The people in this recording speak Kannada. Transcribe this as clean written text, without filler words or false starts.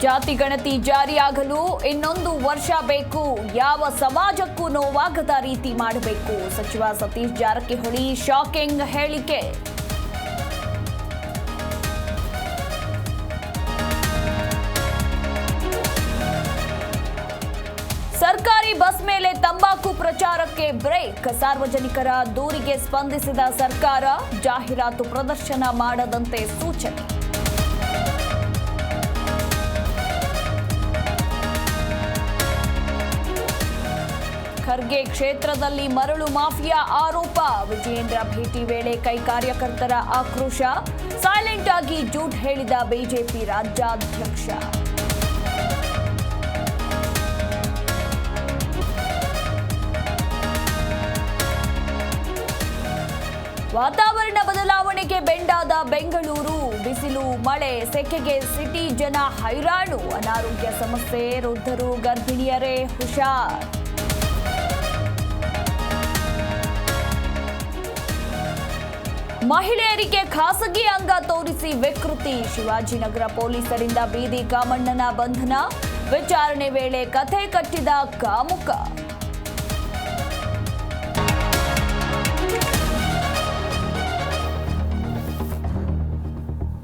ಜಾತಿ ಗಣತಿ ಜಾರಿಯಾಗಲು ಇನ್ನೊಂದು ವರ್ಷ ಬೇಕು. ಯಾವ ಸಮಾಜಕ್ಕೂ ನೋವಾಗದ ರೀತಿ ಮಾಡಬೇಕು. ಸಚಿವ ಸತೀಶ್ ಜಾರಕಿಹೊಳಿ ಶಾಕಿಂಗ್ ಹೇಳಿಕೆ. ಸರ್ಕಾರಿ ಬಸ್ ಮೇಲೆ ತಂಬಾಕು ಪ್ರಚಾರಕ್ಕೆ ಬ್ರೇಕ್. ಸಾರ್ವಜನಿಕರ ದೂರಿಗೆ ಸ್ಪಂದಿಸಿದ ಸರ್ಕಾರ ಜಾಹೀರಾತು ಪ್ರದರ್ಶನ ಮಾಡದಂತೆ ಸೂಚನೆ. ಖರ್ಗೆ ಕ್ಷೇತ್ರದಲ್ಲಿ ಮರಳು ಮಾಫಿಯಾ ಆರೋಪ. ವಿಜಯೇಂದ್ರ ಭೇಟಿ ವೇಳೆ ಕೈ ಕಾರ್ಯಕರ್ತರ ಆಕ್ರೋಶ. ಸೈಲೆಂಟ್ ಆಗಿ ಜೂಟ್ ಹೇಳಿದ ಬಿಜೆಪಿ ರಾಜ್ಯಾಧ್ಯಕ್ಷ. ವಾತಾವರಣ ಬದಲಾವಣೆಗೆ ಬೆಂಡಾದ ಬೆಂಗಳೂರು. ಬಿಸಿಲು, ಮಳೆ, ಸೆಕೆಗೆ ಸಿಟಿ ಜನ ಹೈರಾಣು. ಅನಾರೋಗ್ಯ ಸಮಸ್ಯೆ, ವೃದ್ಧರು, ಗರ್ಭಿಣಿಯರೇ ಹುಷಾರ್. ಮಹಿಳೆಯರಿಗೆ ಖಾಸಗಿ ಅಂಗ ತೋರಿಸಿ ವಿಕೃತಿ. ಶಿವಾಜಿನಗರ ಪೊಲೀಸರಿಂದ ಬೀದಿ ಕಾಮಣ್ಣನ ಬಂಧನ. ವಿಚಾರಣೆ ವೇಳೆ ಕಥೆ ಕಟ್ಟಿದ ಕಾಮುಕ.